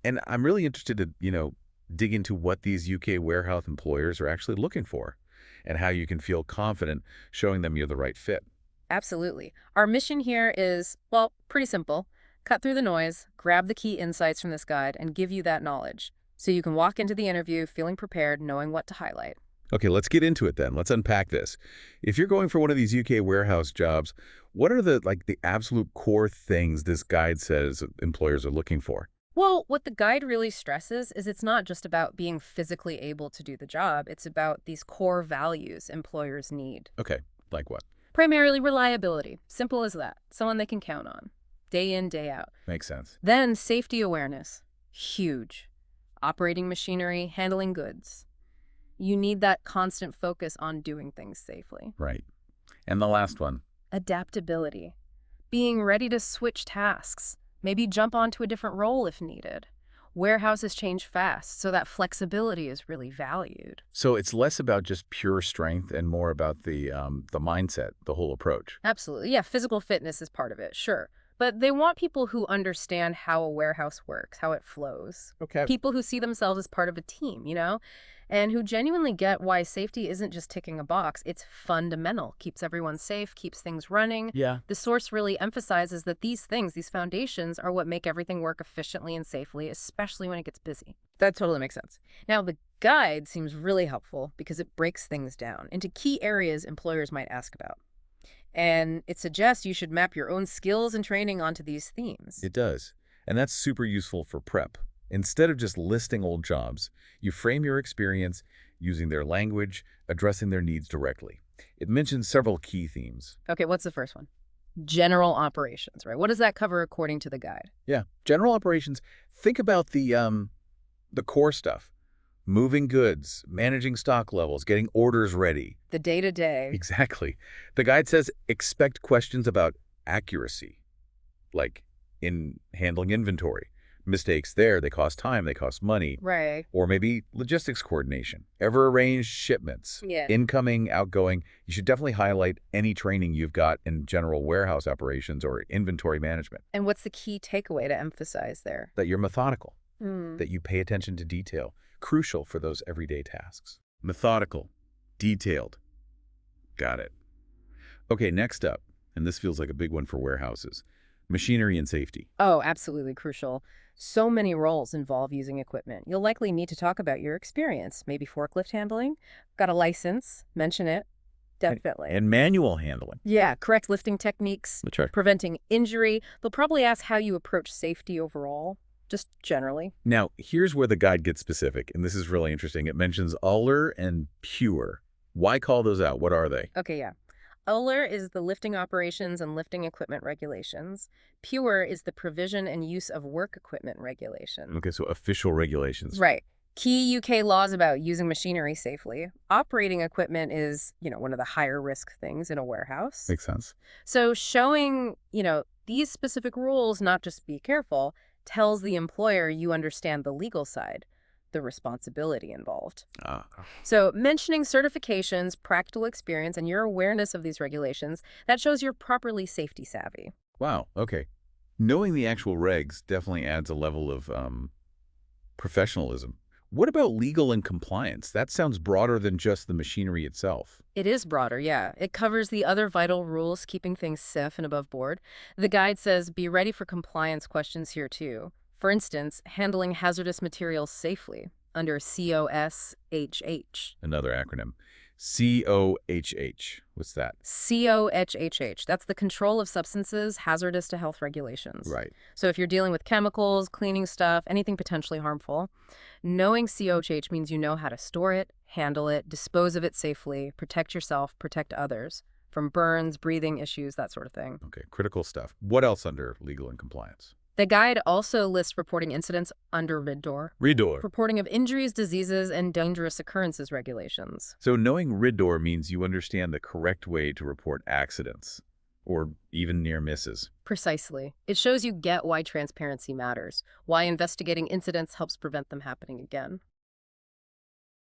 And I'm really interested to, dig into what these UK warehouse employers are actually looking for and how you can feel confident showing them you're the right fit. Absolutely. Our mission here is, well, pretty simple. Cut through the noise, grab the key insights from this guide, and give you that knowledge. So you can walk into the interview feeling prepared, knowing what to highlight. Okay, let's get into it then. Let's unpack this. If you're going for one of these UK warehouse jobs, what are the absolute core things this guide says employers are looking for? Well, what the guide really stresses is it's not just about being physically able to do the job, it's about these core values employers need. Okay, like what? Primarily reliability. Simple as that. Someone they can count on. Day in, day out. Makes sense. Then safety awareness. Huge. Operating machinery, handling goods. You need that constant focus on doing things safely. Right. And the last one. Adaptability. Being ready to switch tasks. Maybe jump onto a different role if needed. Warehouses change fast, so that flexibility is really valued. So it's less about just pure strength and more about the mindset, the whole approach. Absolutely. Yeah, physical fitness is part of it, sure. But they want people who understand how a warehouse works, how it flows. Okay. People who see themselves as part of a team, and who genuinely get why safety isn't just ticking a box. It's fundamental. Keeps everyone safe, keeps things running. Yeah. The source really emphasizes that these things, these foundations, are what make everything work efficiently and safely, especially when it gets busy. That totally makes sense. Now, the guide seems really helpful because it breaks things down into key areas employers might ask about. And it suggests you should map your own skills and training onto these themes. It does. And that's super useful for prep. Instead of just listing old jobs, you frame your experience using their language, addressing their needs directly. It mentions several key themes. Okay, what's the first one? General operations, right? What does that cover according to the guide? Yeah. General operations, think about the core stuff. Moving goods, managing stock levels, getting orders ready. The day-to-day. Exactly. The guide says expect questions about accuracy, like in handling inventory. Mistakes there, they cost time, they cost money. Right. Or maybe logistics coordination, ever arranged shipments, Yeah. incoming, outgoing. You should definitely highlight any training you've got in general warehouse operations or inventory management, And what's the key takeaway to emphasize there? that you're methodical, Hmm. that you pay attention to detail, crucial for those everyday tasks. Methodical, detailed. Got it. Okay, next up, and this feels like a big one for warehouses, machinery and safety. Oh, absolutely crucial. So many roles involve using equipment. You'll likely need to talk about your experience. Maybe forklift handling. Got a license? Mention it. Definitely. And manual handling. Yeah, correct lifting techniques, That's right. preventing injury. They'll probably ask how you approach safety overall, just generally. Now, here's where the guide gets specific, and this is really interesting. It mentions Uller and Pure. Why call those out? What are they? Okay, yeah. ULR is the lifting operations and lifting equipment regulations. PURE is the provision and use of work equipment regulations. Okay, so official regulations. Right. Key UK laws about using machinery safely. Operating equipment is, one of the higher risk things in a warehouse. Makes sense. So showing, these specific rules, not just be careful, tells the employer you understand the legal side, the responsibility involved. Ah, So mentioning certifications, practical experience, and your awareness of these regulations, that shows you're properly safety savvy. wow, okay. Knowing the actual regs definitely adds a level of professionalism. What about legal and compliance? That sounds broader than just the machinery itself. It is broader, yeah. It covers the other vital rules, keeping things safe and above board. The guide says be ready for compliance questions here too. For instance, handling hazardous materials safely under COSHH. Another acronym. COHH. What's that? COHHH. That's the Control of Substances Hazardous to Health Regulations. Right. So if you're dealing with chemicals, cleaning stuff, anything potentially harmful, knowing COHH means you know how to store it, handle it, dispose of it safely, protect yourself, protect others from burns, breathing issues, that sort of thing. Okay, critical stuff. What else under legal and compliance? The guide also lists reporting incidents under RIDDOR, RIDDOR. reporting of injuries, diseases, and dangerous occurrences regulations. So knowing RIDDOR means you understand the correct way to report accidents or even near misses. Precisely. It shows you get why transparency matters, why investigating incidents helps prevent them happening again.